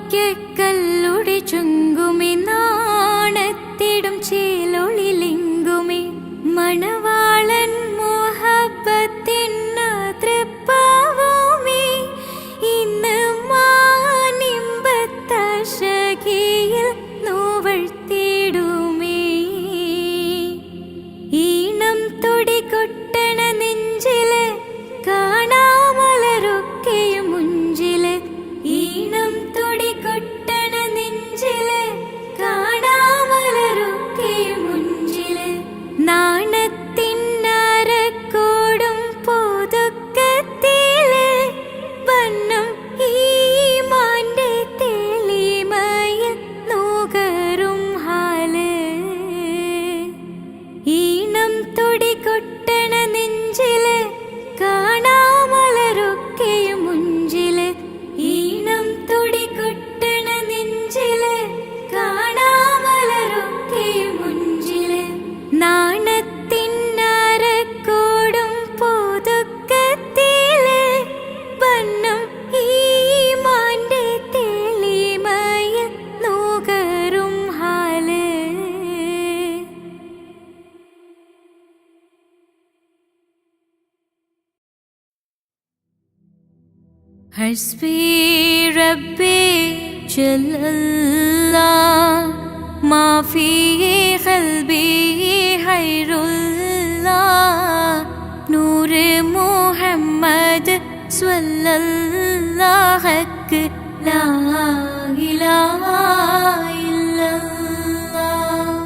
മാണിക്യക്കല്ലുടെ ചുങ്കുമേ നാണത്തിടും ചേലൊളിലെങ്കുമേ മണവാളൻ മോഹബത്തിൻ തൃപ്പാവുമേ ഇന്ന് മാനിമ്പത്തശകിയിൽ നോവഴ്ത്തിടുമേ ഈണം തൊടികൊട്ടണ നെഞ്ചില് കാണാമലരൊക്കെയും മുഞ്ചില് ഈണം തൊടികൊട്ടണ നെഞ്ചില് കാണാമലരൊക്കെയും മുഞ്ചില് നാണത്തിന്നരക്കോടും പൊതുക്കത്തില് വണ്ണം ഈമാന്റെ തെളിമയിൽ നുകരും ഹാല് ഈണം തൊടികൊട്ടണ നെഞ്ചില് കാണാമലരൊക്കെയും മുഞ്ചില് ഈണം തൊടികൊട്ടണ നെഞ്ചില് കാണാമലരൊക്കെയും മുഞ്ചില് നാണത്തിന്നരക്കോടും പൊതുക്കത്തില് വണ്ണം ഈമാന്റെ തെളിമയിൽ നുകരും ഹാല് ഹസ്ബി റബ്ബി ജല്ലല്ലാഹ് മാ ഫീ ഖൽബി ഖൈറുല്ലാഹ് നൂറ് മുഹമ്മദ് സ്വല്ലല്ലാഹു ലാ ഇലാഹ ഇല്ലല്ലാഹ്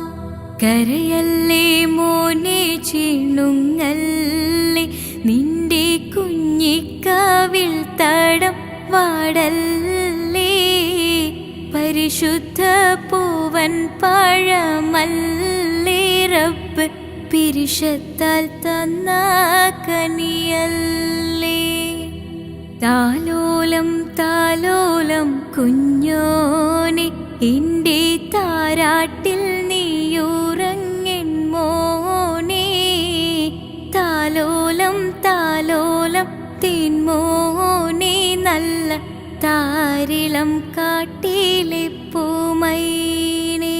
കരയല്ലേ മോനെ ചിണുങ്ങല്ലേ നിന്റെ കുഞ്ഞിക്കവിൾ തടം വാടല്ലേ പരിശുദ്ധ പൂവൻ പഴമല്ലേ റബ്ബ് പിരിശത്താൽ തന്ന കനിയല്ലേ താലോലം താലോലം കുഞ്ഞോനെ എൻ്റെ താരാട്ടിൽ നീയുറങ്ങൻ മോനെ താലോലം താലോലം തേൻമോനെ നല്ല താരിളം കാട്ടിലെ പൂമൈനേ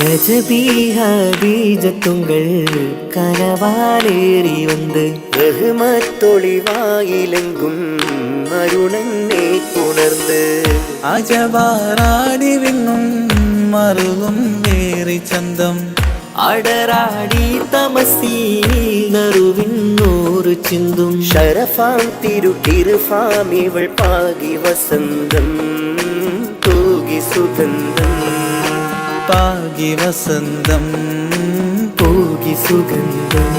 ரஜபி ஹதீஜத்துங்கள் கனவாலேறி வந்து ரஹ்மத்தொளிவாயிலெங்கும் அருணனை உணர்ந்து അജവാറാടി വിണ്ണും മറുകും വേറി ചന്തം അടരാടി തമസീൽ നറുവിന്നൂറ് ചിന്തും ഷരഫാം തിരുട്ടിരുഫാം ഇവൾ പാകി വസന്തം തൂകി സുഗന്ധം പാകി വസന്തം പൂകി സുഗന്ധം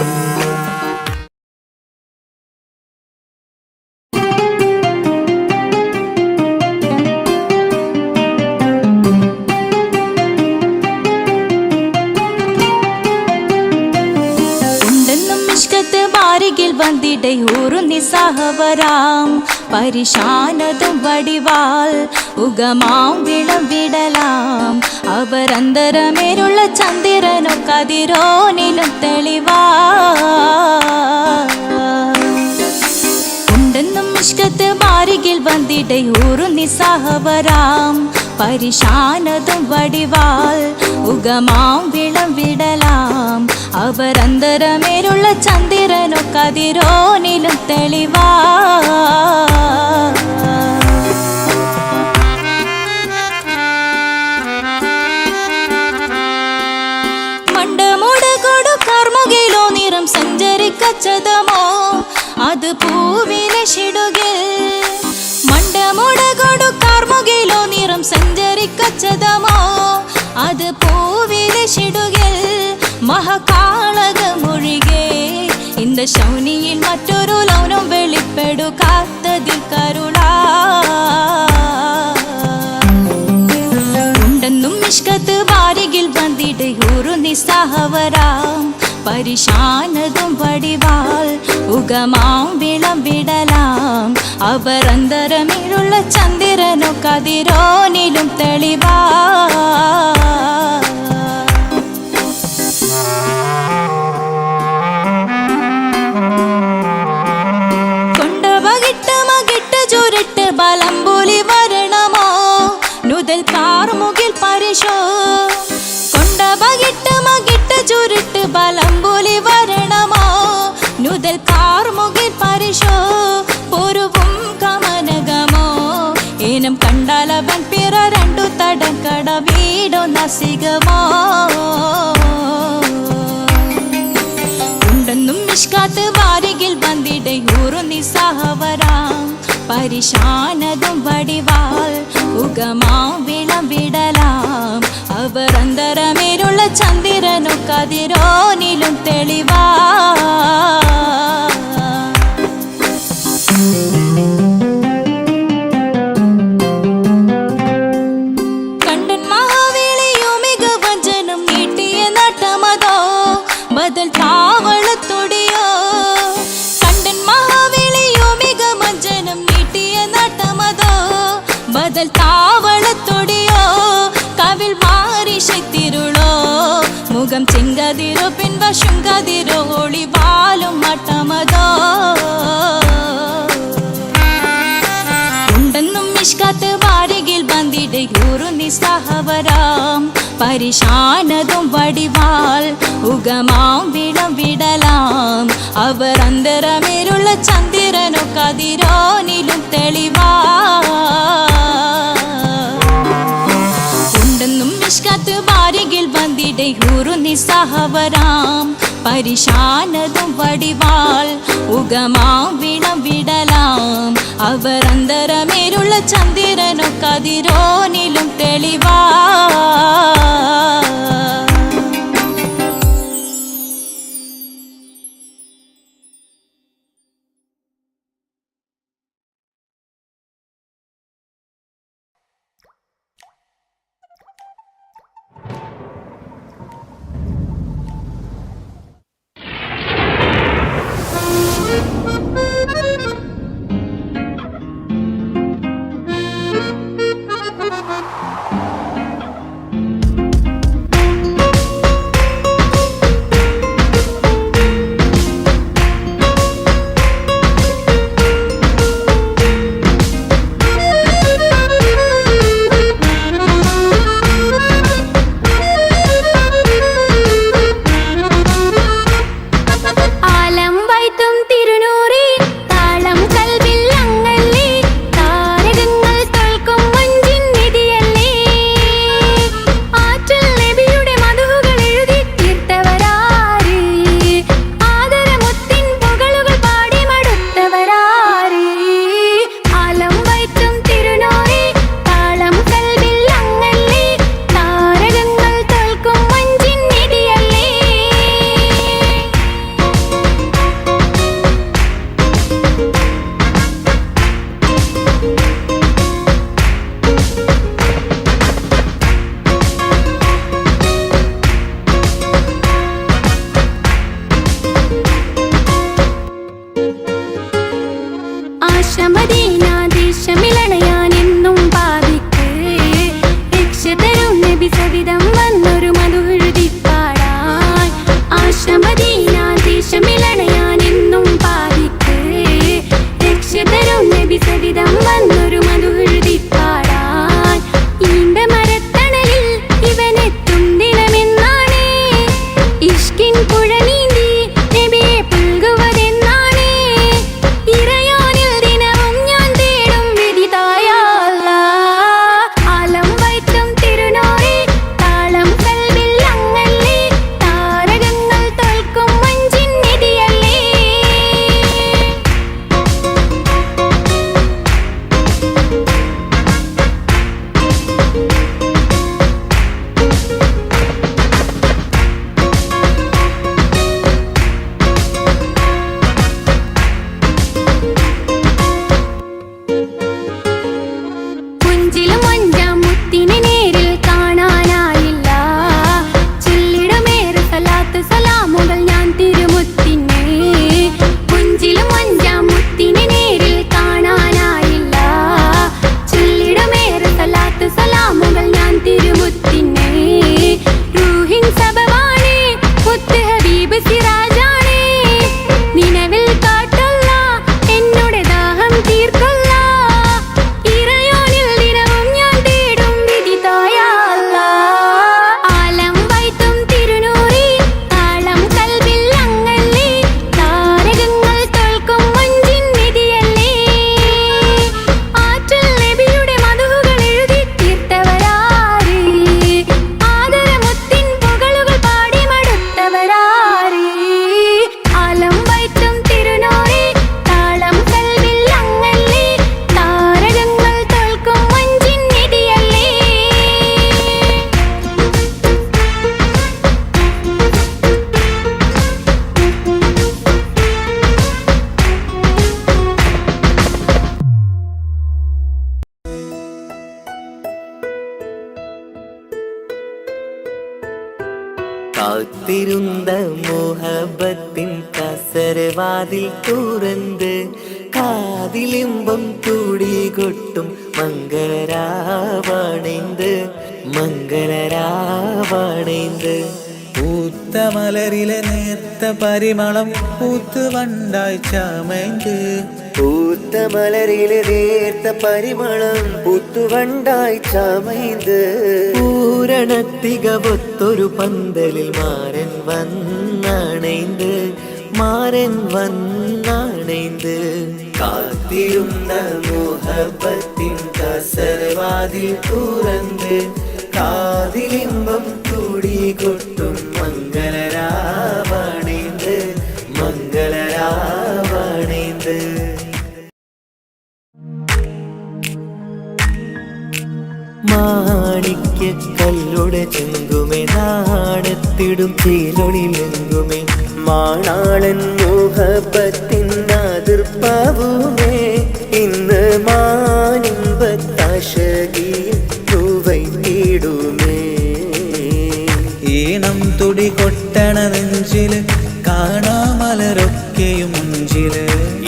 വന്നിട ഊറു നിസ്സഹവരാം പരിശാനതും വടിവാൾ ഉഗമാം വിളം വിടലാം അവരന്തരമേലുള്ള ചന്ദ്രനോ കതിരോനിലും തെളിവാ ഉണ്ടെന്നും ഇഷ്കത്ത് മാരികിൽ വന്നിട ഊറു നിസ്സഹവരാം പരിശാനതും വടിവാൾ ഉഗമാം വിളം വിടലാം അവരന്തരമേലുള്ള ചന്ദ്രനോ കതിരോനിലും തെളിവാ മണ്ടമോട് കൊടു കർമുകിലോ നിറം സഞ്ചരിക്കച്ചതമോ അത് പൂവിലെ ഷിടുകിൽ മണ്ടമോട് കൊടു കർമുകിലോ നിറം സഞ്ചരിക്കച്ചതമോ അത് പൂവിലെ ഷിടുകിൽ മഹകാളകമൊഴികെ இந்த ശൗനിയിൽ മറ്റൊരു ലൗനം വെളിപ്പെടു കാത്തതിൽ കരുളാ ഉണ്ടെന്നും ഇഷ്കത്ത് വാരികിൽ വന്നിട ഊറു നിസ്സഹവരാം പരിശാനതും വടിവാൾ ഉഗമാം വിളം വിടലാം അവരന്തരമിലുള്ള ചന്ദ്രനോ കതിരോനിലും തെളിവാ വീണ്ടും കണ്ടാലവൻ പിറ രണ്ടു തടങ്കട വീടോ നസികമോ ഉണ്ടെന്നും മിഷ്കാത്ത് വാരികിൽ വന്നിടെ ഊറുന്നി സഹവരാം പരിശാനതും വടിവാൾ ഉഗമാം വിളവിടലാം അവർ അന്തരമേരുള്ള ചന്ദ്രനു കതിരോനിലും തെളിവാ കണ്ടൻ മഹാവേളിയോ മികവഞ്ചനം നീട്ടിയ നട്ടമതോ ബദൽ താവളത്തൊടിയോ കണ്ടൻ മഹാവേളിയോ മികവഞ്ചനം നീട്ടിയ നട്ടമതോ ബദൽ താവളത്തൊടിയോ കവിൽ മാറി ശക്തിരുളോ മുഖം ചെങ്കതിരോ പിൻവശം കതിരോ ഒളിവാലും മട്ടമതോ ഉണ്ടെന്നും മിഷ്കാത്ത് വാരികിൽ വന്നിടെ ഊറുന്നി സഹവരാം പരിശാനതും വടിവാൾ ഉഗമാം വിളവിടലാം അവർ അന്തരമേരുള്ള ചന്ദ്രനോ കതിരോനിലും തെളിവാ ഉണ്ടെന്നും മിഷ്കാത്ത് വാരികിൽ വന്നിടെ ഊറുന്നി സഹവരാം പരിശാനതും വടിവാൾ ഉഗമാം വിളവിടലാം അവർ അന്തരമേരുള്ള ചന്ദ്രനോ കതിരോനിലും തെളിവാ തീർക്കൊല്ല ഇറയോനിൽ ദിനവും ഞാൻ കാത്തിരുന്ന മോഹബത്തിൻ കസരവാതിൽ തുറന്ന് കാതിലിമ്പം തുടികൊട്ടും മംഗളരാവണൈന്ത് മംഗളരാവണൈന്ത്. പൂത്ത മലരിലെ നേർത്ത പരിമളം പൂത്തുവണ്ടായി ചമൈந்து പൂത്ത മലരിലെ നേർത്ത പരിമളം പൂത്തുവണ്ടായി ചമൈந்து. പൂരണത്തികവൊത്തൊരു പന്തലിൽ മാരൻ വന്നണൈந்து മാരൻ വന്നണൈந்து. കാത്തിരുന്ന മോഹബത്തിൻ കസരവാതിൽ തുറന്ന് കാതിലിമ്പം തുടികൊട്ടും മംഗളരാവണൈந்து മംഗളരാവണൈந்து. മാണിക്യക്കല്ലുടെ ചെങ്കുമേ നാണത്തിടും ചേലൊളിലെങ്കുമേ മാണാളൻ മോഹബത്തിൻ അതിർപ്പാവുമേ ഇന്ന് മാനിമ്പത്താശകിയിൽ തൂവൈത്തിടുമേ. ഈണം തുടി കൊട്ടണ നെഞ്ചില് കാണാമലരൊക്കെയും മുഞ്ചില്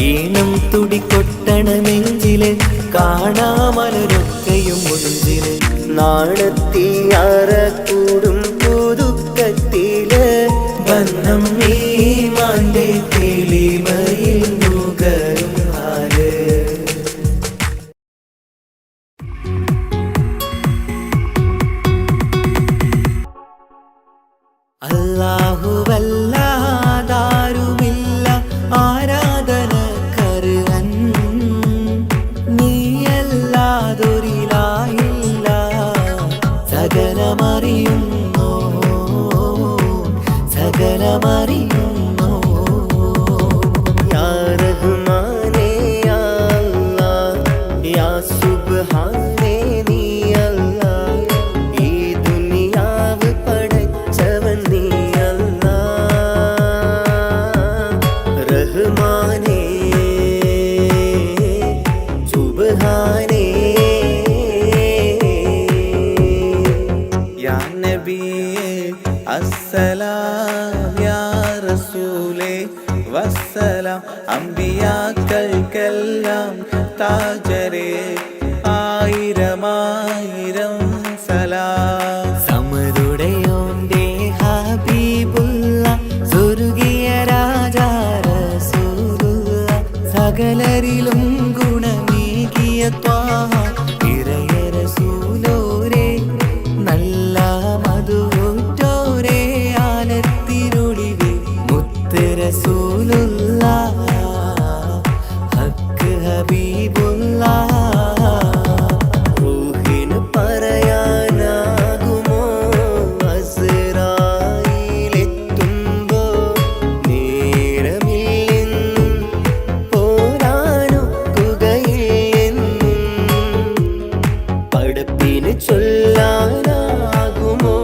ഈണം തുടികൊട്ടണ നെഞ്ചില് കാണാമലരൊക്കെയും മുഞ്ചില്. നാണത്തിയാറ കൂടും പുതുക്കത്തില് ബന്ധം ഈമാന്റെ തെളിമയിൽ നുകരും ഹാല്. അല്ലാഹുവല്ലാതാരുമില്ല ആരാധനക്കർഹൻ നീയല്ലാതൊരിലായില്ല സകലമറിയുന്നോ സകലമറിയുന്നോ. യാ റഹ്മാനേ യാ അല്ലാഹ് യാ സുബ്ഹാനേ നീ അല്ലാഹ്. ഈ ദുനിയാവ് പടച്ചവൻ നീ അല്ലാഹ്. റഹ്മാനേ സുബ്ഹാനേ. യാ നബിയേ അസ്സലാം യാ റസൂലേ വസ്സലാം. അമ്പിയാക്കൾക്കെല്ലാം താജരേ ആയിരമായിരം സലാം. സമരുടയോന്റെ ഹബീബുള്ള സ്വർഗീയ രാജാ റസൂലുള്ള സകലരിലും ഗുണമേകിയ ത്വാഹ ഇറയ റസൂലോരേ നല്ല മധുറ്റോരേ ആലത്തിരുളിവേ മുത്ത് റസൂലുള്ള ഹക്ക് ഹബീബുള്ള. റൂഹിന് പറയാനാകുമോ അസ്റായിലെത്തുമ്പോ നേരമില്ലെന്നും പോരാനൊക്കുകയില്ലെന്നും പടപ്പിന് ചൊല്ലാനാകുമോ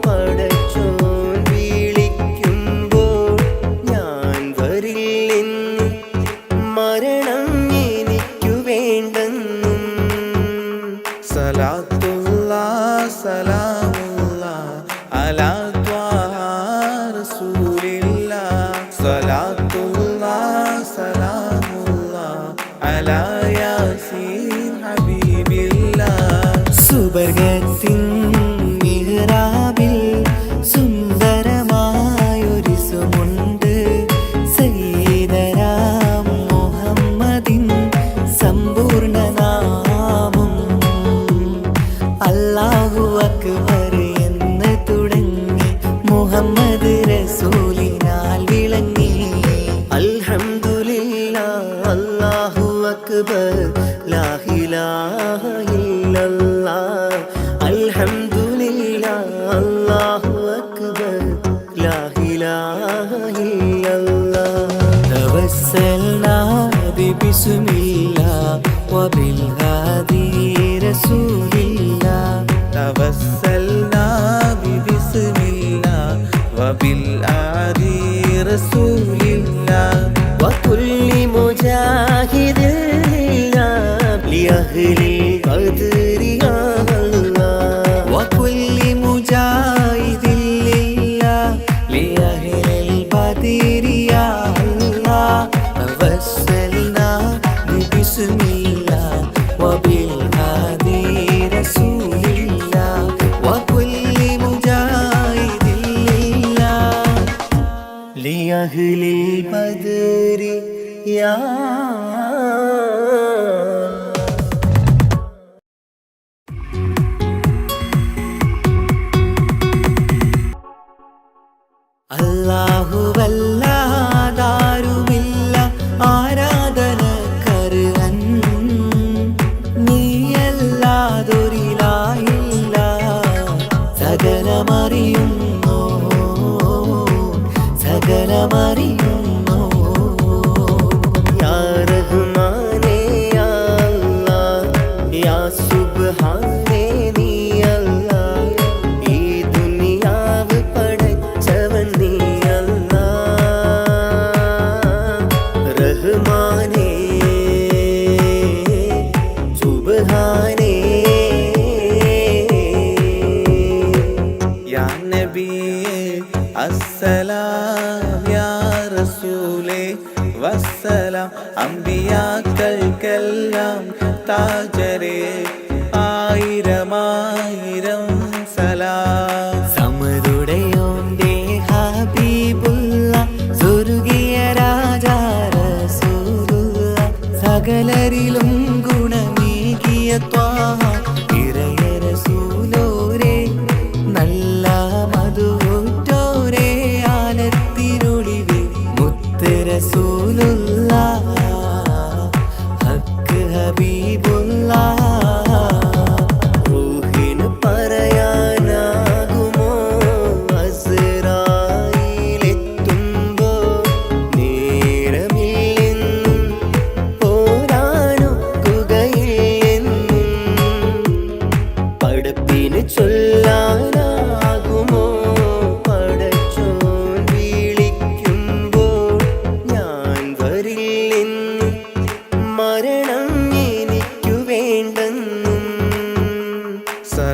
പടച്ചോൻ വിളിക്കുമ്പോൾ ഞാൻ വരില്ലെന്നും മരണം എനിക്കു വേണ്ടെന്നും. സലാത്തുല്ലാഹ് സലാമുല്ലാഹ് അലാ ത്വാഹ റസൂലില്ലാഹ്. സലാത്തുല്ലാഹ് സലാമുല്ലാഹ് അലാ യാസീൻ ഹബീബില്ലാഹ്. സുബർഗത്തിൻ മിഹ്റാബിൽ സുന്ദരമായൊരു സുമുണ്ട് സയ്യിദനാം മുഹമ്മദിൻ സമ്പൂർണ്ണ നാമം. അല്ലാഹു അക്ബർ എന്ന് തുടങ്ങി മുഹമ്മദ് റസൂലിനാൽ വിളങ്ങി. അൽഹംദുലില്ലാഹ് അല്ലാഹു അക്ബർ ലാ ഇലാഹ ഇല്ലല്ലാഹ്. അൽഹംദുലില്ലാഹ് അല്ലാഹു അക്ബർ ലാ ഇലാഹ ഇല്ലല്ലാഹ്. തവസ്സൽനാ ബിസ്മില്ലാഹ് വബിൽഹാദി റസൂലില്ലാഹ്. തവസ്സൽനാ ബിസ്മില്ലാഹ് വബിൽആദി റസൂലില്ലാഹ്. وكل مجاهد لله لأهل القدر يا الله. وكل مجاهد لله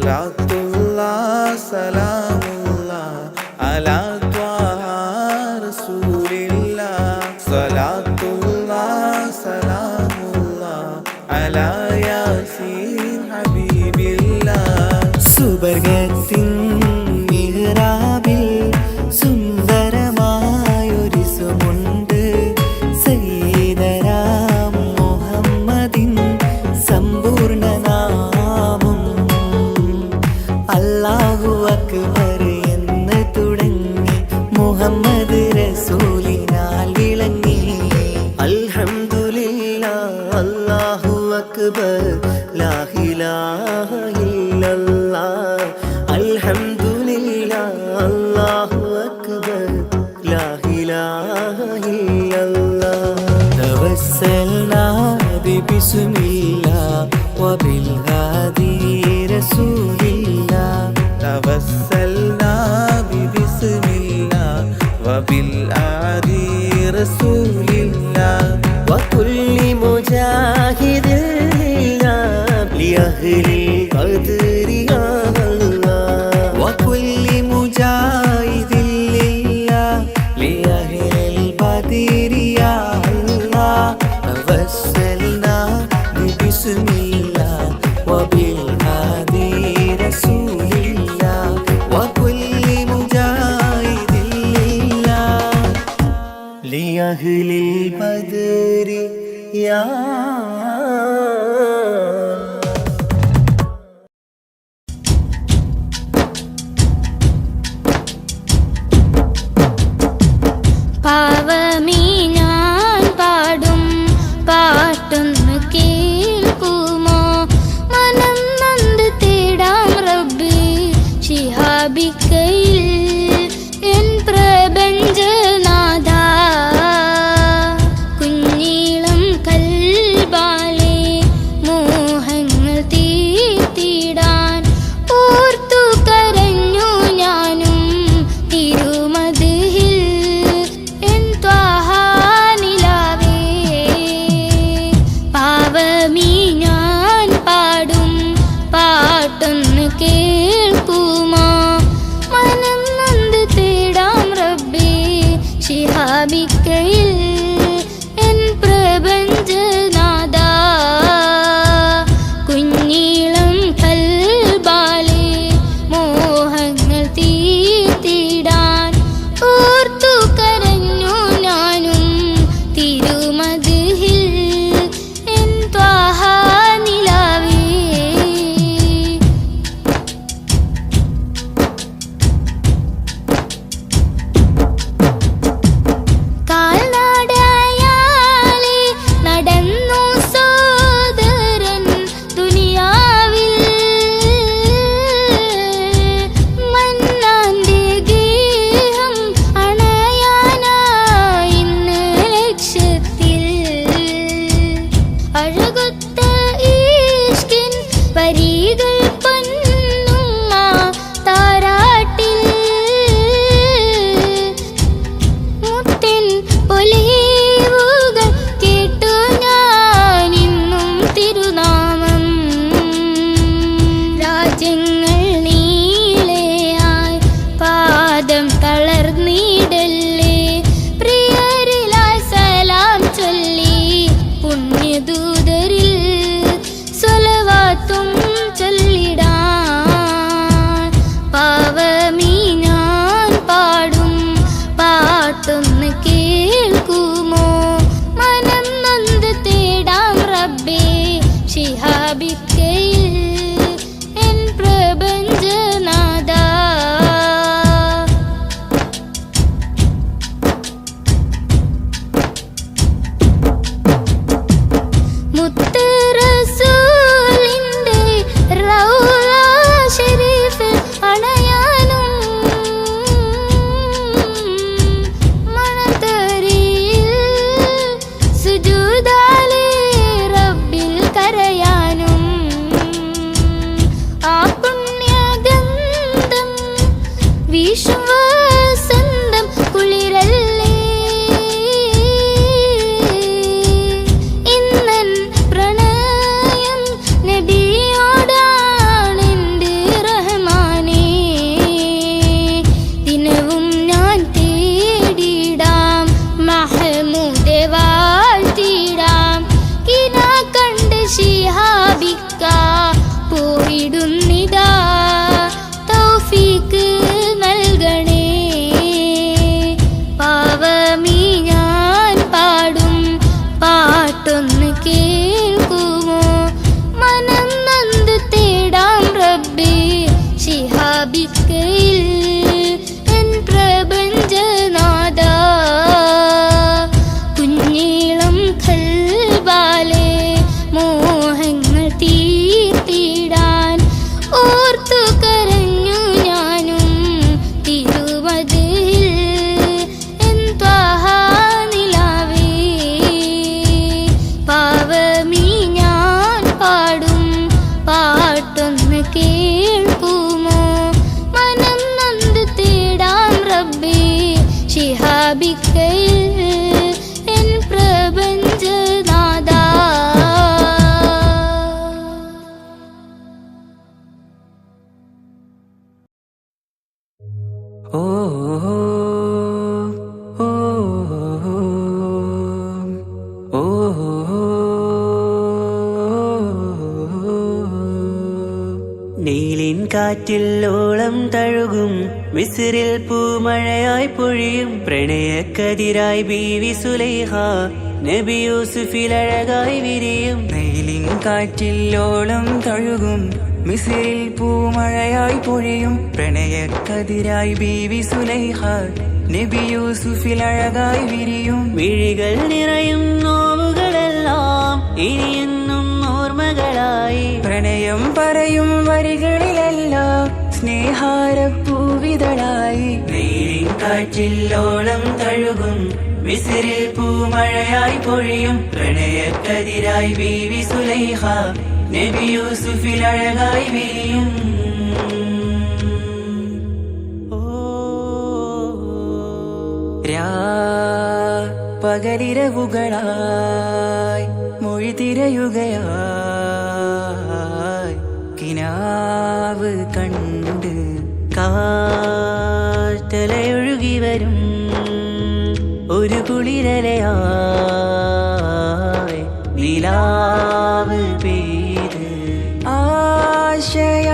സ്വലാത്തുല്ലാഹ് സലാമുല്ലാഹ് അലാ ത്വാഹ റസൂലില്ലാഹ് സ്വലാത്തുല്ലാഹ് സലാമുല്ലാഹ് അലാ യാസീൻ ഹബീബില്ലാഹ് സുബർഗത്തിൻ മിഹ്റാബിൽ സുന്ദരമായൊരു സുമുണ്ട് സയ്യിദനാ മുഹമ്മദിൻ സമ്പൂർണ്ണ നാമം അല്ലാഹു അക്ബർ എന്ന് തുടങ്ങി മുഹമ്മദ് റസൂലിനാൽ വിളങ്ങി അൽഹംദുലില്ലാഹ് അല്ലാഹു അക്ബർ ലാ ഇലാഹ ഇല്ലല്ലാഹ് അൽഹംദുലില്ലാഹ് അല്ലാഹു അക്ബർ ലാ ഇലാഹ ഇല്ലല്ലാഹ് തവസ്സൽനാ ബിസ്മില്ലാഹ് വബിൽ ഹാദി റസൂലില്ലാഹ് توسلنا ببسم الله وبالآدي رسول الله وكل مجاهد لله لأهل القدر يا الله وكل مجاهد لله لأهل البدر يا الله توسلنا ببسم الله وبالهادي رسول الله وكل مجاهد لله لأهل البدر يا പാവമീ ഞാൻ പാടും പാട്ടൊന്ന് കേൾക്കുമോ മനം നൊന്ത് തേടാം റബ്ബ് ശിഹാബിക്കയിൽ എൻ പ്രപഞ്ചനാഥ കുഞ്ഞീളം കൽബാലെ മോഹങ്ങൾ തീർത്തിടാൻ ഓർത്തു കരഞ്ഞു ഞാനും തിരുമദിഹിൽ എൻ ത്വാഹാനിലാവേ പാവമീ ഞാൻ പാടും പാട്ടൊന്ന് കേൾക്കുമോ മനം നൊന്ത് തേടാം റബ്ബേ ശിഹാബിക്കയിൽ എൻ പ്രപഞ്ചനാഥ കുഞ്ഞീളം കൽബാലെ മോഹങ്ങൾ തീർത്തിടാൻ ഓർത്തു കരഞ്ഞു ഞാനും തിരുമദിഹിൽ എൻ ത്വാഹാനിലാവേ ചൊല്ലുന്നിതാ തൗഫീക്ക് നൽകണേ. പാവമീ ഞാൻ പാടും പാട്ടൊന്ന് കേൾക്കുമോ? മനം നൊന്ത് തേടാം റബ്ബേ ശിഹാബിക്കയിൽ എൻ പ്രപഞ്ചനാഥ. കുഞ്ഞീളം ഖൽബാലെ മോഹങ്ങൾ തീർത്തിടാൻ ഓർത്തു കരഞ്ഞു ഞാനും തിരുമതിൽ എൻ ത്വാഹ നിലാവേ. പാവമീ ഞാൻ പാടും പാട്ടൊന്ന് കേൾക്കുമോ? മനം നൊന്ത് തേടാം റബ്ബേ ശിഹാബിക്കയിൽ എൻ പ്രപഞ്ചനാഥ. ഓ ഓ ഓ നീലിൻ കാറ്റിൽ ഓളം തഴുകും മിസ്രിൽ പൂമഴയായി പൊഴിയും പ്രണയക്കതിരായി ബീവി സുലൈഹ നബി യൂസുഫിൽ അഴകായി വിരിയും. നീലിൻ കാറ്റിൽ ഓളം തഴുകും മിസ്രിൽ പൂമഴയായി പൊഴിയും പ്രണയക്കതിരായി ബീവി സുലൈഹ നബി യൂസുഫിൽ അഴകായി വിരിയും. മിഴികൾ നിറയും നോവുകളെല്ലാം ഇനിയെന്നും ഓർമ്മകളായി പ്രണയം പറയും വരികളിലെല്ലാം സ്നേഹാരപ്പൂവിതളായി. നീലിൻ കാറ്റിൽ ഓളം തഴുകും മിസ്രിൽ പൂമഴയായി പൊഴിയും പ്രണയക്കതിരായി ബീവി സുലൈഹ നബി യൂസുഫിൽ അഴകായി വിരിയും. പകലിരവുകളായി മൊഴി തിരയുകയായി കിനാവ് കണ്ട് കാറ്റലയൊഴുകി വരും ഒരു കുളിരലയായി നിലാവ് പെയ്ത് ആശയാണ്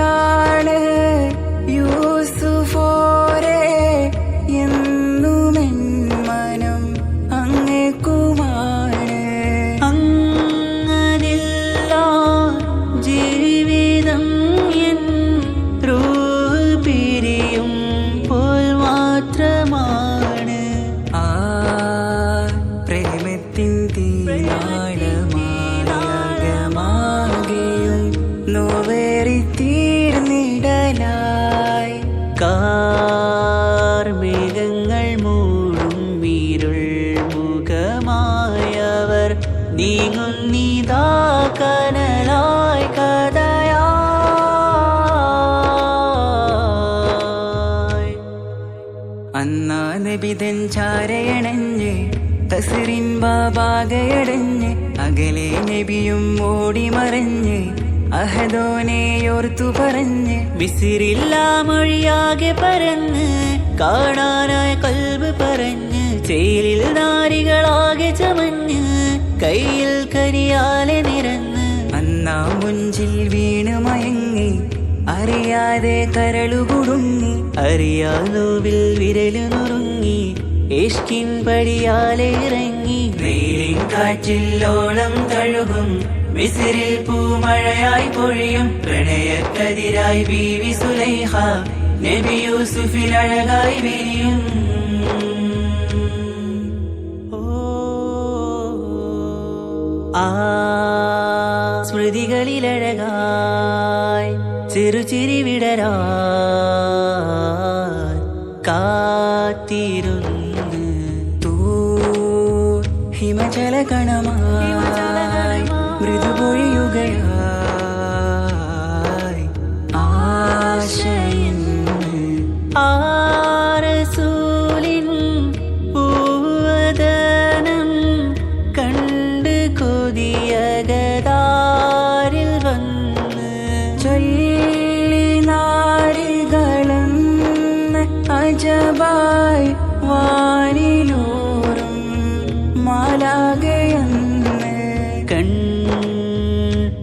യൂസുഫോരെ എന്നുമെൻ മനം അങ്ങേക്കുമാണ്. അങ്ങനില്ല ജീവിതം എൻ റൂഹ് പിരിയും പോൽ മാത്രമാണ്. ആ പ്രേമത്തിൻ തീനാളമാകെയും നോവേറി തീർന്നിടലായി കാർമേഘങ്ങൾ മൂടും വീരുൾ മുഖമായവർ നീങ്ങുന്നിതാ കനലായി കഥയായി. അന്നാ നബിതൻ ചാരയണഞ്ഞ് തസ്റിൻ ബാബാകയടഞ്ഞ് അകലെ നബിയും ഓടിമറഞ്ഞ് അഹദോനെയോർത്തു പറഞ്ഞ് മിസ്രില്ലാ മൊഴിയാകെ പരന്ന് കാണാനായ കൽബ് പറഞ്ഞ് ചേലിൽ നാരികളാകെ ചമഞ്ഞ് കയ്യിൽ കരിയാലെ നിറന്ന് അന്നാ മുഞ്ചിൽ വീണ് മയങ്ങി അറിയാതെ കരളുകുടുങ്ങി അറിയാലോവിൽ വിരലു നുറുങ്ങി ഇഷ്കിൻ പടിയാലെ ഇറങ്ങി. നീലിൻ കാറ്റിൽ ഓളം തഴുകും മിസ്രിൽ പൂമഴയായി പൊഴിയും പ്രണയക്കതിരായി ബീവി സുലൈഹ നബി യൂസുഫിൽ അഴകായി വിരിയും. ആ സ്മൃതികളിലഴകായി ചെറുചിരി വിടരാൻ കാത്തിരുന്ന് ഹിമജലകണമായി മൃദുപൊഴിയുകയായി ആശയിൻ ആരസൂലിൻ പൂവദനം കണ്ട് കൊതിയകതാരിൽ വന്ന് ചൊല്ലി നാരികളെന്ന് അജബായി വാനിലൂറും മാലാകയെന്ന് കൺ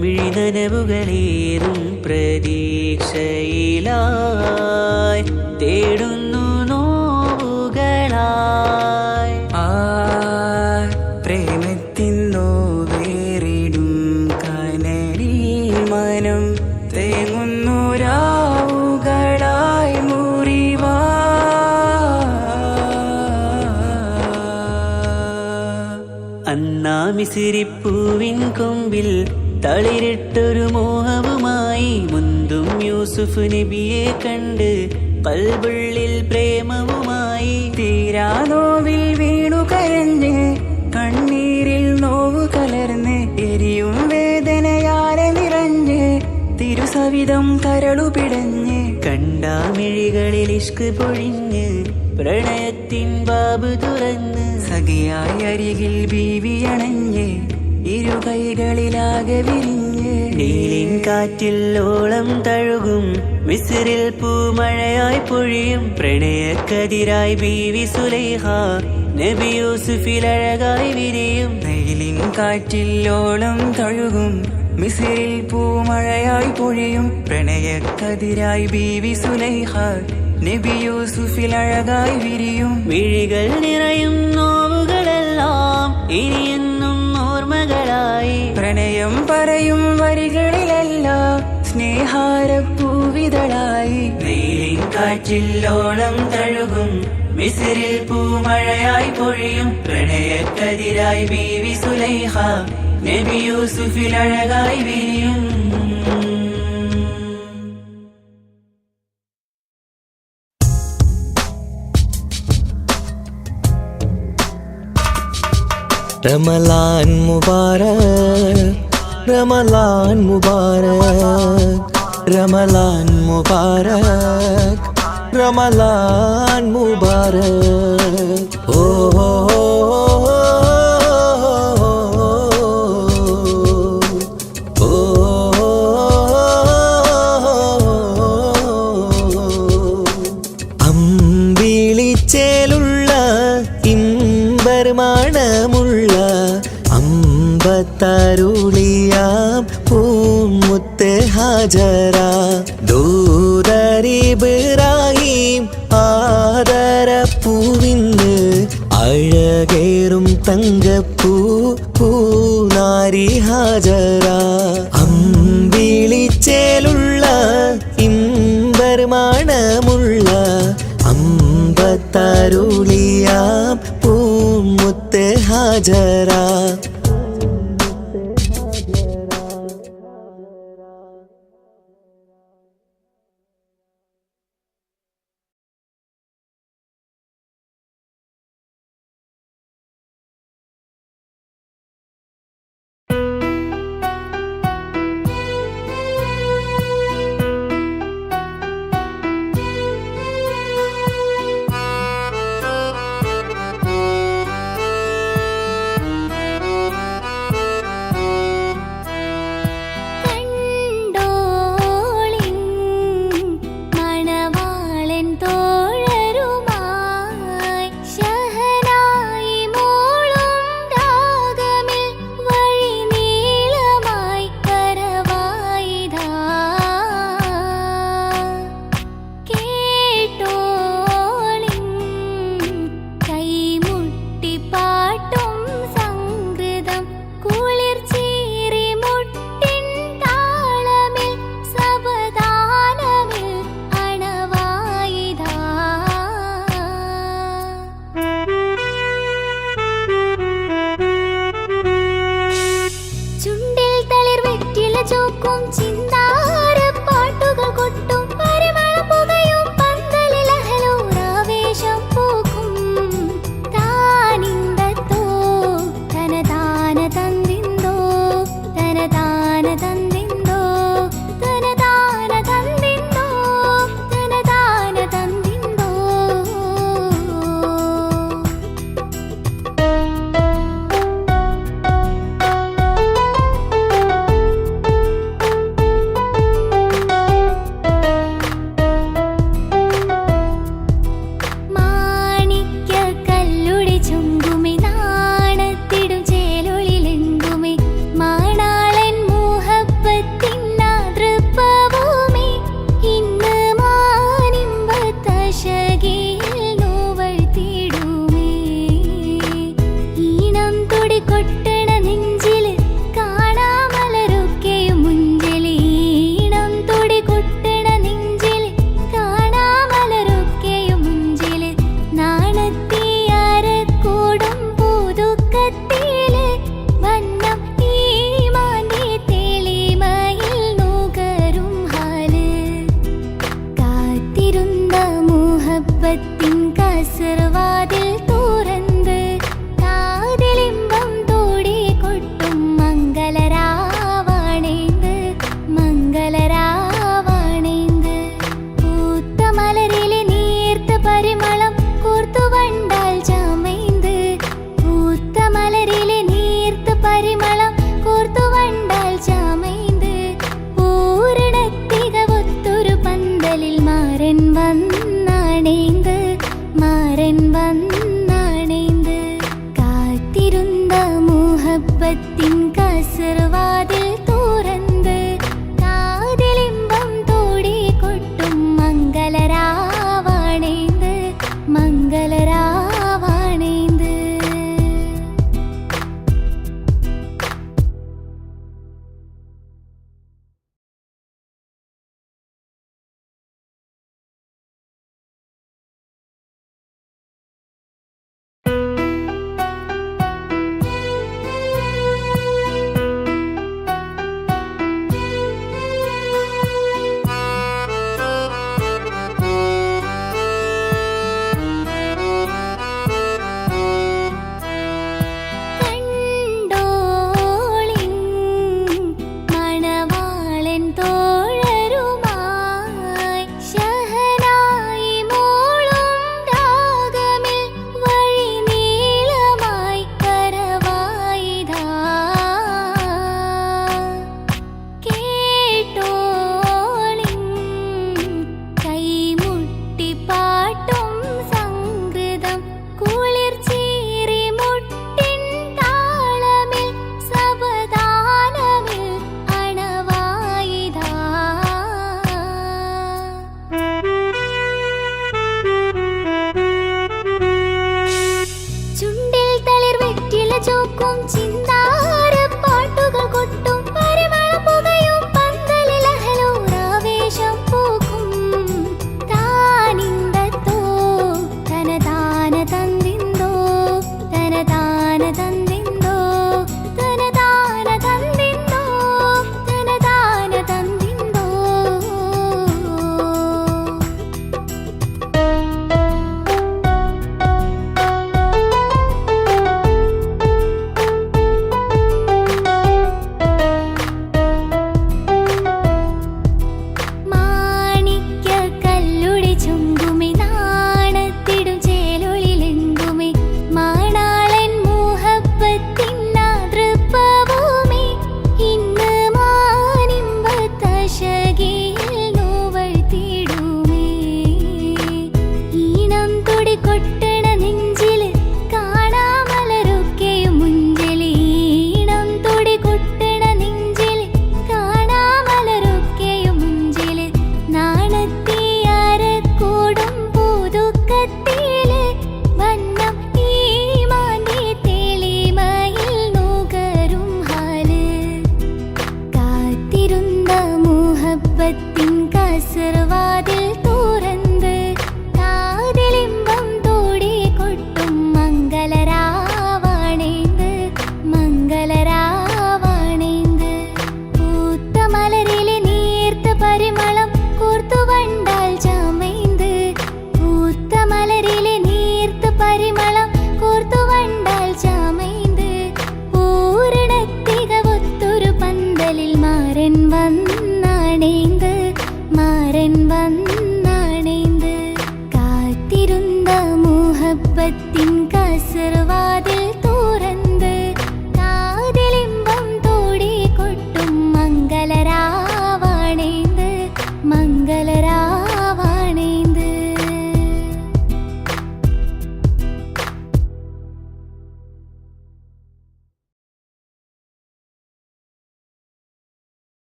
മിഴിനനവുകളേറും പ്രതീക്ഷയായി ദിശയിലായി തേടുന്നു നോവുകളായി. ആ പ്രേമത്തിന്നോ വേറിടും കനലിൽ മനം തേങ്ങുന്നു രാവുകളായി മുറിവാ. അന്നാ മിസിരിപ്പൂവിൻ കൊമ്പിൽ തളിരിട്ടൊരു മോഹവുമായി മുന്തും യൂസുഫ് നബിയെ കണ്ട് കൽബുള്ളിൽ പ്രേമവുമായി. തീരാനോവിൽ വീണു കരഞ്ഞ് കണ്ണീരിൽ നോവു കലർന്ന് എരിയും വേദനയാലെ നിറഞ്ഞ് തിരുസവിധം കരളു പിടഞ്ഞ് കണ്ടാമിഴികളിൽ ഇഷ്ക് പൊഴിഞ്ഞ് പ്രണയത്തിൻ ബാബ് തുറന്ന് സഖിയായി അരികിൽ ബീവിയണഞ്ഞ് ഇരുകൈകളിലാകെ വിരിഞ്ഞ് നീലിൻ കാറ്റിൽ ഓളം തഴുകും മിസ്രിൽ പൂമഴയായി പൊഴിയും പ്രണയക്കതിരായി ബീവി സുലൈഹ നബി യൂസുഫിൽ അഴകായി വിരിയും. നീലിൻ കാറ്റിൽ ഓളം തഴുകും മിസ്രിൽ പൂമഴയായി പൊഴിയും പ്രണയക്കതിരായി ബീവി സുലൈഹ നബി യൂസുഫിൽ അഴകായി വിരിയും. മിഴികൾ നിറയും നോവുകളെല്ലാം ഇനിയെന്നും ഓർമ്മകളായി. പ്രണയം പറയും വരികളിലെല്ലാം സ്നേഹാരപ്പൂവിതളായി. നീലിൻ കാറ്റില്ലോളം തഴുകും മിസ്രിൽ പൂമഴയായി പൊഴിയും പ്രണയക്കതിരായി ബീവി സുലൈഹ നബി യൂസുഫിൽ അഴകായി വിരിയും. रमलान मुबारक रमलान मुबारक रमलान मुबारक रमलान मुबारक. ओ അമ്പിളിച്ചേലുള്ള ഇമ്പർമാണമുള്ള അമ്പത്തരുളിയാം പൂമുത്ത് ഹാജറ ദൂതരിബ്രാഹിം ആദരപ്പൂവിന്ന് അഴകേറും തങ്കപ്പൂ പൂനാരി ഹാജറ. അമ്പിളിച്ചേലുള്ള ഇമ്പർമാണമുള്ള അമ്പത്തരുളിയാം പൂമുത്ത് ഹാജറ.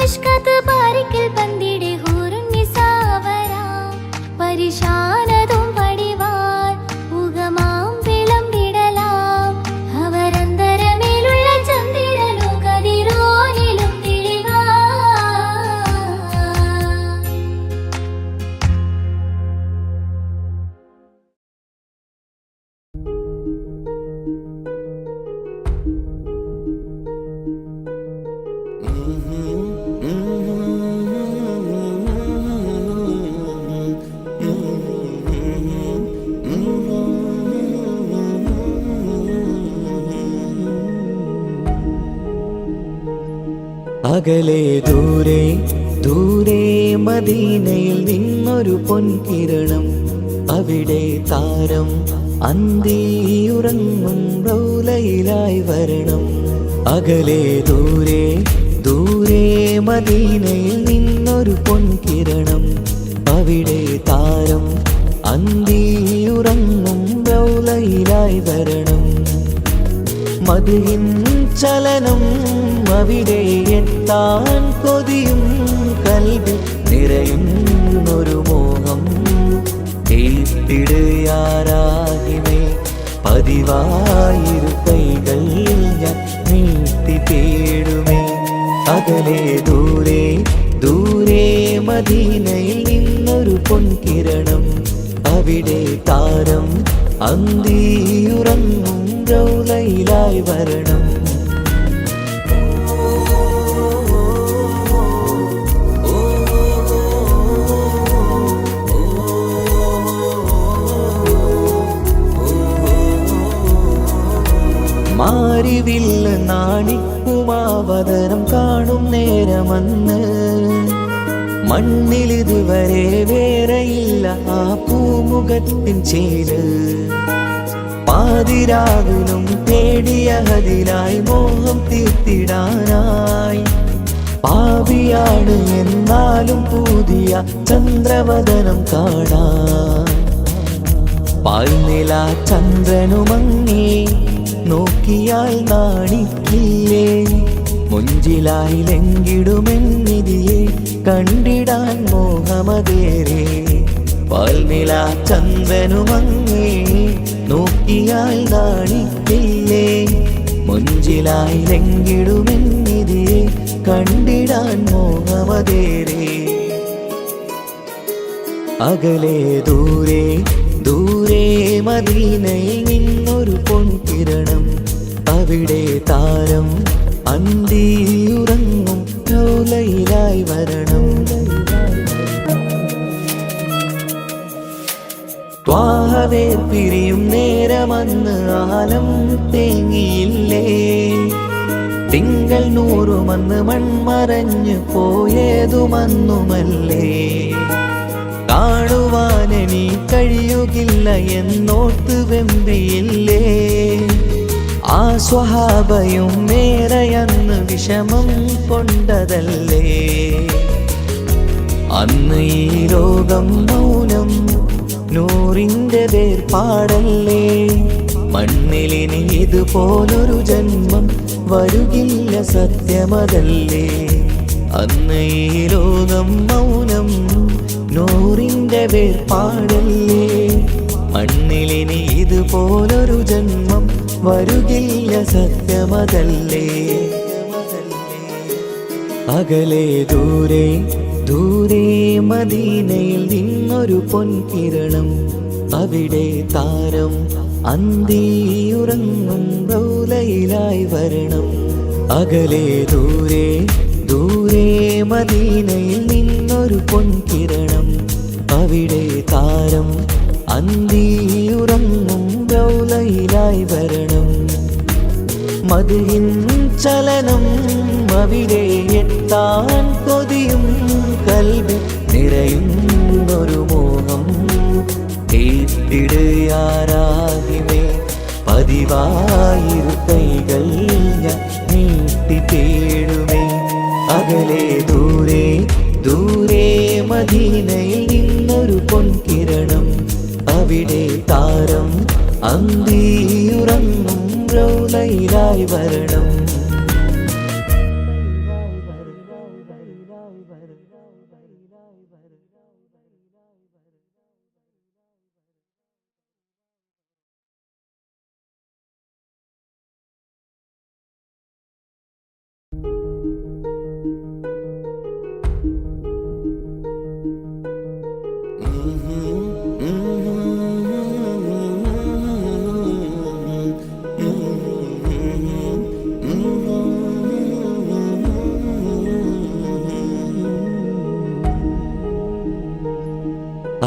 മിഷ്കത്ത് ബാരിക്കിൽ പന്തിടെ ഹൂറുൻ നിസാവരാം പരിശാനതും പടിവാൻ ഉഗമാം വിളമ്പിടലാം അവരന്തരമേലുള്ള ചന്ദ്രനോ കതിരോനിലും തെളിവാ അകലെ ദൂരെ ദൂരെ മദീനയിൽ നിന്നൊരു പൊൻകിരണം അവിടെ താരം അന്തിയുറങ്ങും റൗലയിലായി വരണം അകലെ ദൂരെ ദൂരെ മദീനയിൽ നിന്നൊരു പൊൻകിരണം അവിടെ താരം അന്തിയുറങ്ങും റൗലയിലായി വരണം മദിഹിൻ ചലനം അവിടെ എത്താൻ കൊതിയും കൽബിൽ നിറയുന്നൊരു മോഹം കേട്ടിടുയാരാഹിമേ പതിവായിരു കൈകൾ ഞാൻ നീട്ടി തേടുമേ അകലെ ദൂരെ ദൂരെ മദീനയിൽ നിന്നൊരു പൊൻകിരണം അവിടെ താരം അന്തിയുറങ്ങും റൗലയിലായി വരണം മാരിവില്ല നാണിക്കുമാവതരം കാണും നേരമന്ന് മണ്ണിലിതുവരെ വേറെയില്ല ആ പൂമുഖത്തിൻ ചേര് പാതിരാവിലും തേടിയ ഹദിലായി മോഹം തീർത്തിടാനായി പാപിയാണ് എന്നാലും പുതിയ ചന്ദ്രവദനം കാണാൻ പാൽനില ചന്ദ്രനുമങ്ങി നോക്കിയാൽ നാണിക്കില്ലേ മുഞ്ചിലായി ലംഘിടുമെന്നിതിയെ കണ്ടിടാൻ മോഹമതേറെ പാൽനില ചന്ദ്രനുമങ്ങി നോക്കിയാൽ നാണിക്കില്ലേ മുഞ്ചിലായി ലംഘിടുമെന്നിതിയെ കണ്ടിടാൻ മോഹമതേറെ അകലെ ദൂരെ ദൂരെ മദീനയിൽ നിന്നൊരു പൊൻകിരണം അവിടെ താരം അന്തിയുറങ്ങും റൗലയിലായി വരണം ത്വാഹവേ പിരിയും നേരമന്ന് ആലം തേങ്ങിയില്ലേ തിങ്കൾ നൂറുമന്ന് മൺമറഞ്ഞു പോയതുമന്നുമല്ലേ കാണുവാനെനി കഴിയുകില്ല എന്നോർത്ത് വെമ്പിയില്ലേ ആ സ്വഹാബയും മേറയന്ന് വിഷമം കൊണ്ടതല്ലേ അന്ന് ഈ ലോകം മൗനം നൂറിൻ്റെ വേർപാടല്ലേ മണ്ണിലിനി ഇതുപോലൊരു ജന്മം വരുകില്ല സത്യമതല്ലേ അന്ന് ഈ ലോകം മൗനം നൂറിൻ്റെ വേർപാടല്ലേ മണ്ണിലിനി ഇതുപോലൊരു ജന്മം വരുകില്ല സത്യമതല്ലേ അകലെ ദൂരെ ദൂരെ മദീനയിൽ നിന്നൊരു പൊൻകിരണം അവിടെ താരം അന്തിയുറങ്ങും റൗലയിലായി വരണം അകലെ ദൂരെ ദൂരെ മദീനയിൽ നിന്നൊരു പൊൻകിരണം അവിടെ താരം അന്തിയുറങ്ങും റൗലയിലായി വരണം മദിഹിൻ ചലനം അവിടെ എത്താൻ കൊതിയും കൽബിൽ നിറയുന്നൊരു മോഹം കേട്ടിടുയാരാഹിമേ പതിവായിരു കൈകൾ ഞാൻ നീട്ടി തേടുമേ അകലെ ദൂരെ ദൂരെ മദീനയിൽ നിന്നൊരു പൊൻകിരണം അവിടെ താരം അന്തിയുറങ്ങും റൗലയിലായി വരണം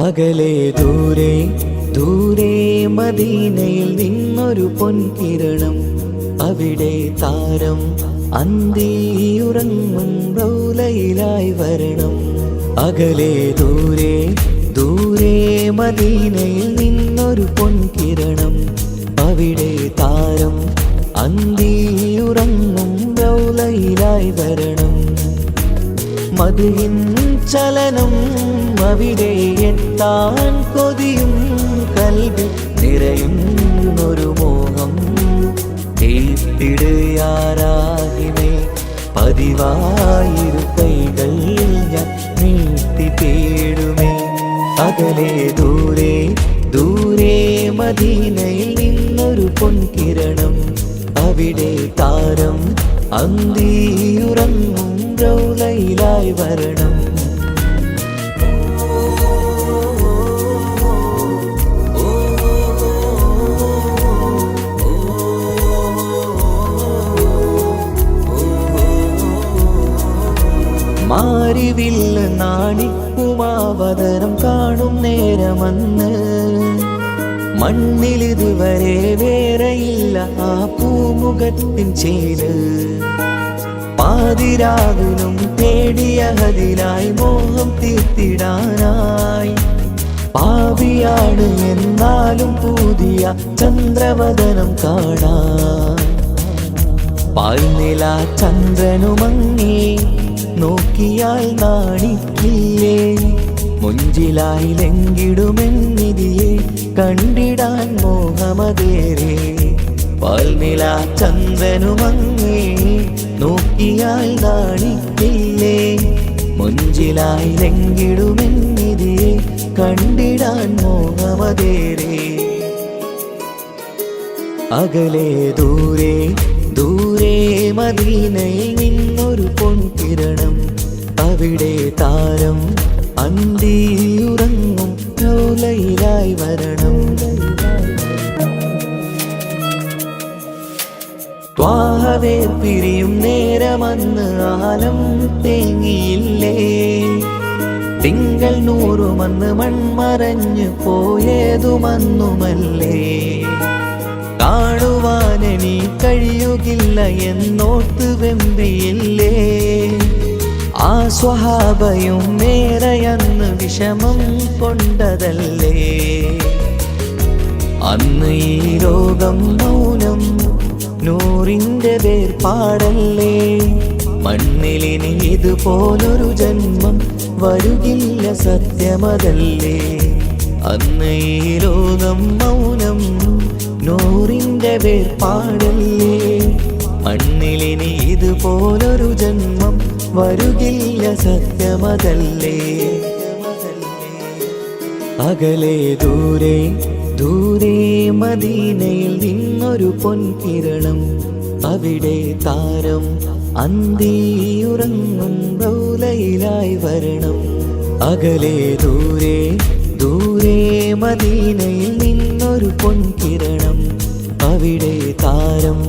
അകലെ ദൂരെ ദൂരെ മദീനയിൽ നിന്നൊരു പൊൻകിരണം, അവിടെ താരം അന്തിയുറങ്ങും റൗലയിലായി വരണം. അകലെ ദൂരെ ദൂരെ മദീനയിൽ നിന്നൊരു പൊൻകിരണം, അവിടെ താരം അന്തിയുറങ്ങും റൗലയിലായി വരണം. മദിഹിൻ ചലനം അവിടെ എത്താൻ കൊതിയും, കൽബിൽ നിറയുന്നൊരു മോഹം. തീപ്പിടുയാരാഹിമേ പതിവായിരു കൈകൾ ഞാൻ നീട്ടി തേടുമേ. അകലെ ദൂരെ ദൂരെ മദീനയിൽ നിന്നൊരു പൊൻകിരണം, അവിടെ താരം അന്തിയുറങ്ങും റൗലയിലായി വരണം. മാരിവില്ല നാണിക്കുമാവതരം കാണും നേരമന്ന്, മണ്ണിലിതുവരെ വേറെയില്ല ആ പൂമുഖത്തിൻ ചേര്. പാതിരാവിലും തേടിയ ഹദിനായി മോഹം തീർത്തിടാനായി, പാപിയാണ് എന്നാലും പുതിയ ചന്ദ്രവദനം കാണാൻ. പാൽനില ചന്ദ്രനുമങ്ങി നോക്കിയാൽ നാണിക്കില്ലേ, മുഞ്ചിലായി ലംഘിടുമെന്നിതിയെ കണ്ടിടാൻ മോഹമതേറെ. പാൽനില ചന്ദ്രനുമങ്ങി നോക്കിയാൽ നാണിക്കില്ലേ, മുഞ്ചിലായി ലംഘിടുമെന്നിതിയെ കണ്ടിടാൻ മോഹമതേറെ. അകലെ ദൂരെ ദൂരെ മദീനയിൽ നിന്നൊരു പൊൻകിരണം, അവിടെ താരം അന്തിയുറങ്ങും റൗലയിലായി വരണം. ത്വാഹവേർ പിരിയും നേരമന്ന് ആലം തേങ്ങിയില്ലേ, തിങ്കൾ നൂറുമന്ന് മൺമറഞ്ഞു പോയതുമന്നുമല്ലേ. കാണുവാനെനി കഴിയുകില്ല എന്നോർത്ത് വെമ്പിയില്ലേ, ആ സ്വഹാബയും നേരെയന്ന് വിഷമം കൊണ്ടതല്ലേ. അന്ന് ഈ ലോകം മൗനം, നൂറിൻ്റെ വേർപാടല്ലേ. മണ്ണിലിനി ഇതുപോലൊരു ജന്മം വരുകില്ല സത്യമതല്ലേ. അന്ന് ഈ ലോകം മൗനം, നൂറിൻ്റെ വേർപാടല്ലേ. മണ്ണിലിനി ഇതുപോലൊരു ജന്മം വരുകില്ല സത്യമതല്ലേ. അകലെ ദൂരെ ദൂരെ മദീനയിൽ നിന്നൊരു പൊൻകിരണം, അവിടെ താരം അന്തിയുറങ്ങും റൗലയിലായി വരണം. അകലെ ദൂരെ ദൂരെ മദീനയിൽ നിന്നൊരു പൊൻകിരണം, അവിടെ താരം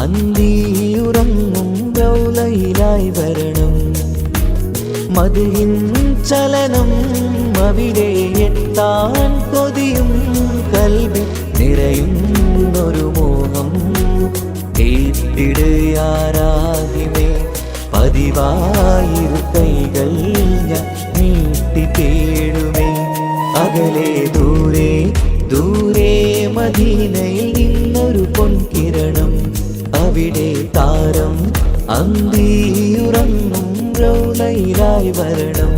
അന്തിയുറങ്ങും റൗലയിലായി വരണം. മദിഹിൻ ചലനം അവിടെ എത്താൻ കൊതിയും, കൽബിൽ നിറയുന്നൊരു മോഹം. തീപ്പിടുയാരാഹിമേ പതിവായിരു കൈകൾ ഞാൻ നീട്ടി തേടുമേ. അകലെ ദൂരെ ദൂരെ മദീനയിൽ നിന്നൊരു പൊൻകിരണം, അവിടെ താരം അന്തിയുറങ്ങും റൗലയിലായി വരണം.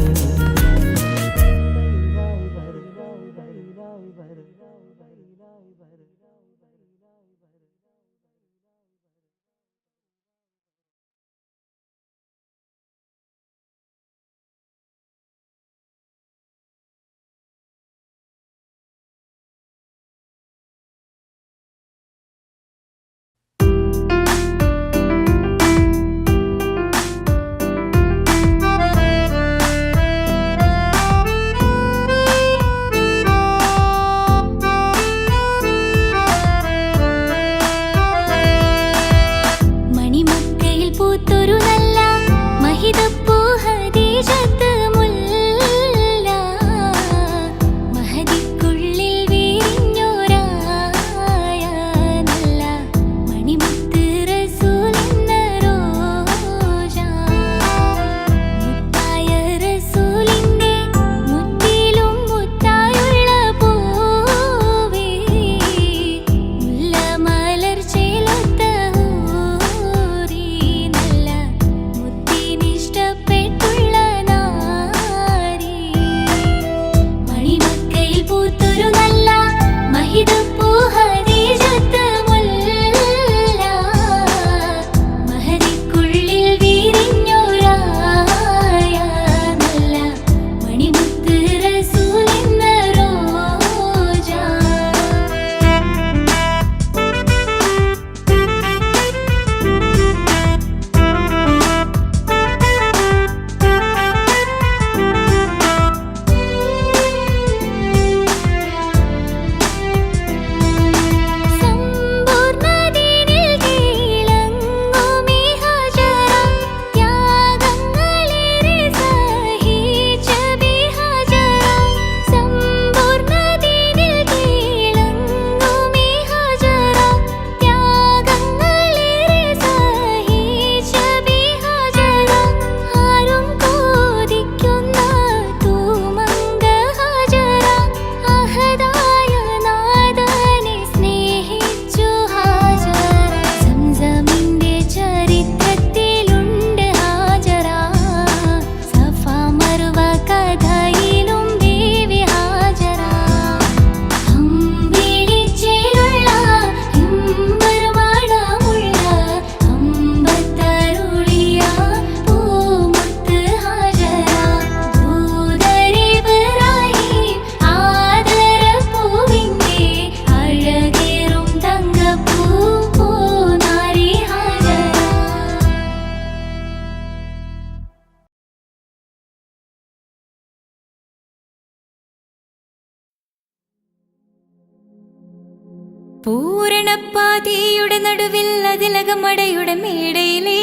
പൂരണപ്പാതിയുടെ നടുവിൽ അതിലകമടയുടെ മേടയിലേ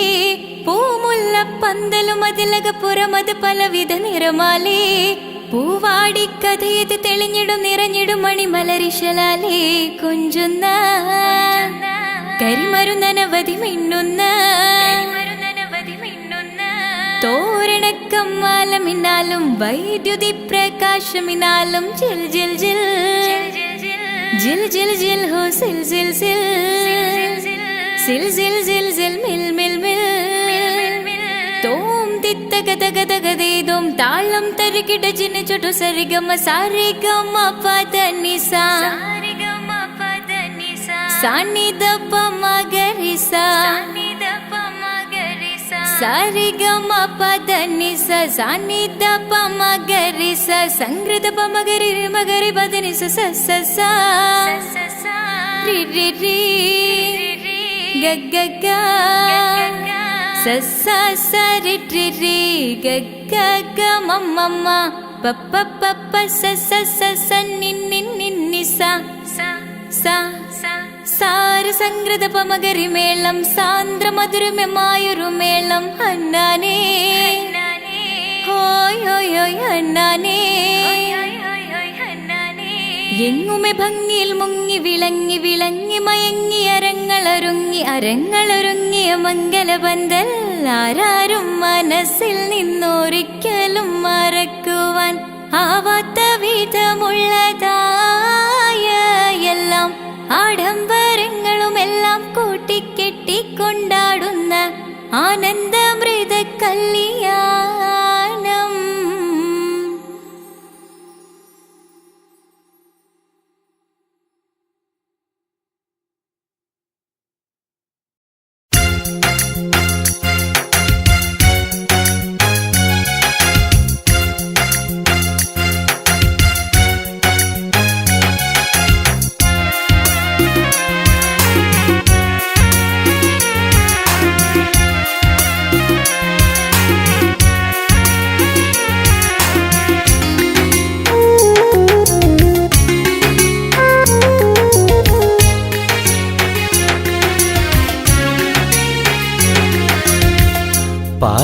പൂമുല്ല പന്തലും അതിലകപ്പുറമത് പലവിധ നിറമാലേ പൂവാടിക്കഥയത് തെളിഞ്ഞിടും നിറഞ്ഞിടും മണിമലരിശലാലേ കൊഞ്ചുന്ന കരിമരുന്നനവധി മിന്നുന്ന തോരണക്കമ്മാലമിന്നാലും വൈദ്യുതി പ്രകാശമിന്നാലും ജിൽ ജിൽ ജിൽ ജിൽ ജിൽ ജിൽ ഹോ സിൽ സിൽ സിൽ സിൽ സിൽ സിൽ സിൽ മിൽ മിൽ മിൽ തോം തിത്തകതകതകതേതും താളം തരികിട ജിന ചുട്ടു സരിഗമ സാരിഗമ പദനിസ സാനിദപ മഗരിസ സാരിഗമ പദനിസ സാനിദപ മഗരിസ സംഗൃതപ മഗരി മഗരി പദനിസ സ സ സ രി രി രി ഗ ഗ ഗ സ സ സ രി രി രി ഗ ഗ ഗ മ മ മ പ പ പ പ സ സ സ സ നി നി നി നി സ സ സാരസംഗൃത പമകരി മേളം സാന്ദ്ര മധുരമമായൊരു മേളം അന്നാനേ ഹോയ് ഹോയ് ഹോയ് അന്നാനേ എങ്ങുമെ ഭംഗിയിൽ മുങ്ങി വിളങ്ങി വിളങ്ങി മയങ്ങി അരങ്ങളൊരുങ്ങിയ മംഗലബന്ധൽ ആരാരും മനസ്സിൽ നിന്നൊരിക്കലും മറക്കുവാൻ ആവാത്ത വിധമുള്ളതായ എല്ലാം ആഡംബരങ്ങളുമെല്ലാം കൂട്ടിക്കെട്ടിക്കൊണ്ടാടുന്ന ആനന്ദമൃത കല്യാണം.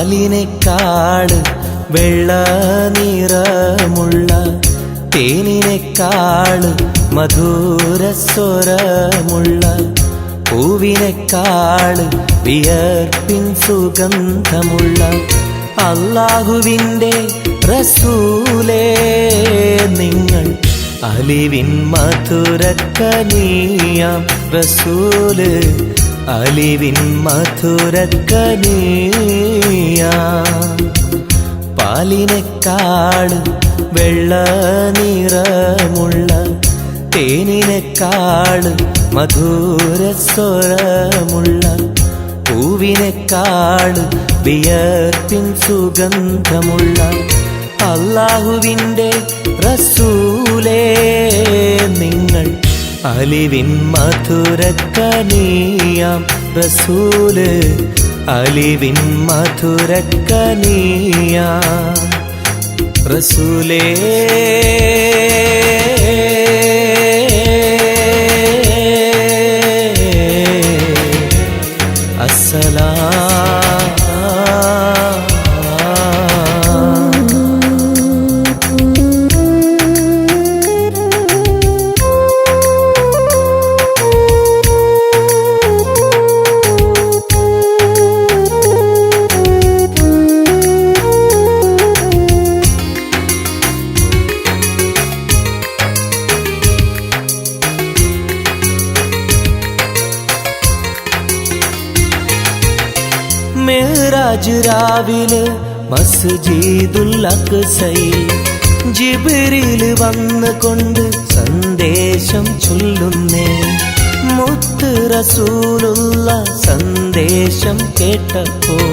പാലിനേക്കാള് വെള്ള നിറമുള്ള തേനിനേക്കാള് മധുരസ്വരമുള്ള പൂവിനേക്കാള് വിയർപ്പിൻ സുഗന്ധമുള്ള അല്ലാഹുവിൻ്റെ റസൂലേ നിങ്ങൾ അലിവിൻ മധുരക്കനിയാം റസൂല് അലിവിൻ മധുരക്കനിയാം. പാലിനേക്കാള് വെള്ള നിറമുള്ള തേനിനേക്കാള് മധുരസ്വരമുള്ള പൂവിനേക്കാള് വിയർപ്പിൻ സുഗന്ധമുള്ള അല്ലാഹുവിൻ്റെ റസൂലേ നിങ്ങൾ അലിവിൻ മധുരക്കനിയാം റസൂല് അലിവിൻ മധുരക്കനിയാം റസൂലേ. മെഹ്റാജ് രാവിലെ മസ്ജിദുൽ അഖ്സയിൽ ജിബ്രീൽ വന്നുകൊണ്ട് സന്ദേശം ചൊല്ലുന്നേ. മുത്ത് റസൂലുള്ള സന്ദേശം കേട്ടപ്പോൾ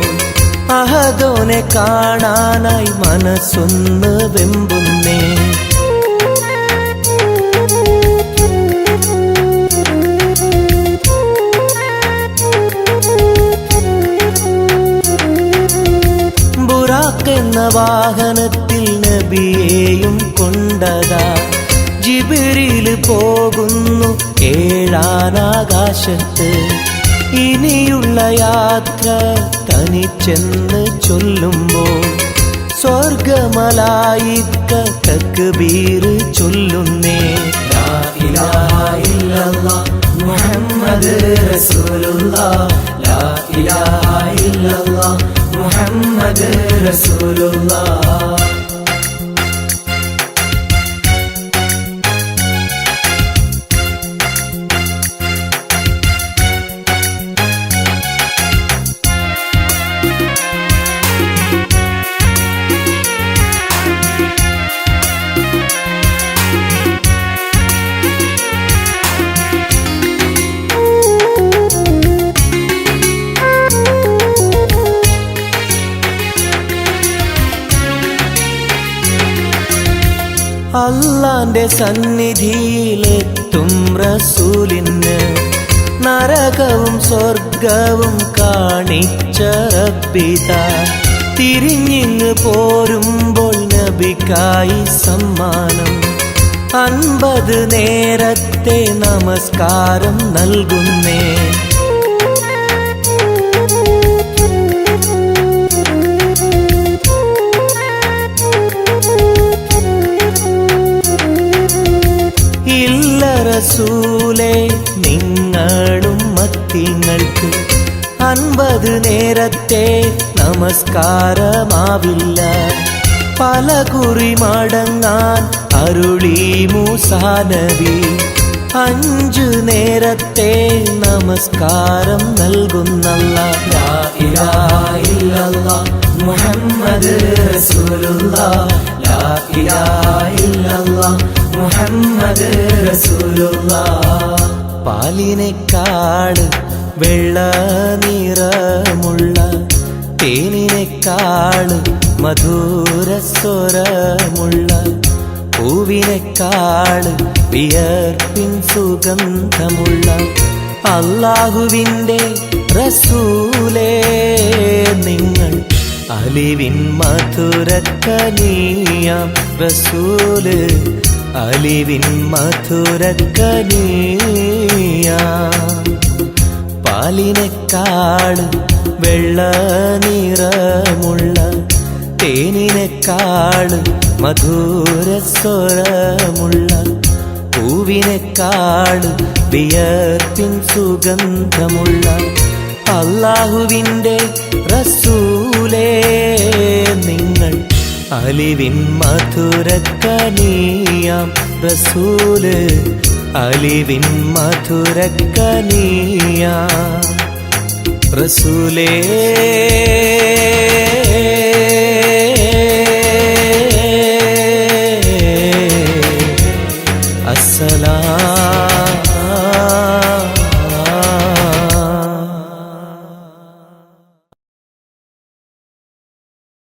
അഹദോനെ കാണാനായി മനസ്സൊന്ന് വെമ്പുന്നേ. എന്ന വാഹനത്തിൽ നബിയെയും കൊണ്ടതാ ജിബ്രീൽ പോകുന്നു ഏഴാനാകാശത്ത് ഇനിയുള്ള യാത്ര തനിച്ചെന്ന് ചൊല്ലുമ്പോൾ സ്വർഗമലായിക്ക തക്ബീർ ചൊല്ലുന്നേ. ലാ ഇലാഹ ഇല്ലല്ലാഹ് മുഹമ്മദ് റസൂലുള്ളാഹ്, ലാ ഇലാഹ ഇല്ലല്ലാഹ് മുഹമ്മദ് റസൂലുള്ളാഹ്. അല്ലാന്റെ സന്നിധിയിലെത്തും റസൂലിന് നരകവും സ്വർഗവും കാണിച്ച റബ്ബിത തിരിഞ്ഞിങ്ങ് പോരുമ്പോൾ നബിക്കായി സമ്മാനം 50 നേരത്തെ നമസ്കാരം നൽകുന്നേ. റസൂലേ നിങ്ങളും മത്തിങ്ങൾക്ക് 50 നേരത്തെ നമസ്കാരമാവില്ല. പല കുറി മടങ്ങാൻ അരുളി മൂസാ നബി 5 നേരത്തെ നമസ്കാരം നൽകുന്നല്ലാഹ്. ലാ ഇലാഹ ഇല്ലല്ലാഹ് മുഹമ്മദ് റസൂലുള്ളാഹ്, ലാ ഇലാഹ ഇല്ലല്ലാഹ് മുഹമ്മദ് റസൂലുള്ളാഹ്. പാലിനെക്കാട് വെള്ള നിറമുള്ള തേനിനെക്കാട് മധുരസ്വരമുള്ള പൂവിനെക്കാട് വിയർപ്പിൻ സുഗന്ധമുള്ള അല്ലാഹുവിൻ്റെ റസൂലേ നിങ്ങൾ അലിവിൻ മധുരക്കനിയാം റസൂല്, അലിവിൻ മധുരക്കനിയാം. പാലിനെക്കാട് വെള്ള നിറമുള്ള തേനിനെക്കാട് മധുരസ്വരമുള്ള പൂവിനെക്കാട് വിയർപ്പിൻ സുഗന്ധമുള്ള അല്ലാഹുവിൻ്റെ റസൂലേ നിങ്ങൾ അലിവിൻ മധുരക്കനിയാം റസൂല്, അലിവിൻ മധുരക്കനിയാം റസൂലേ. അസ്സലാം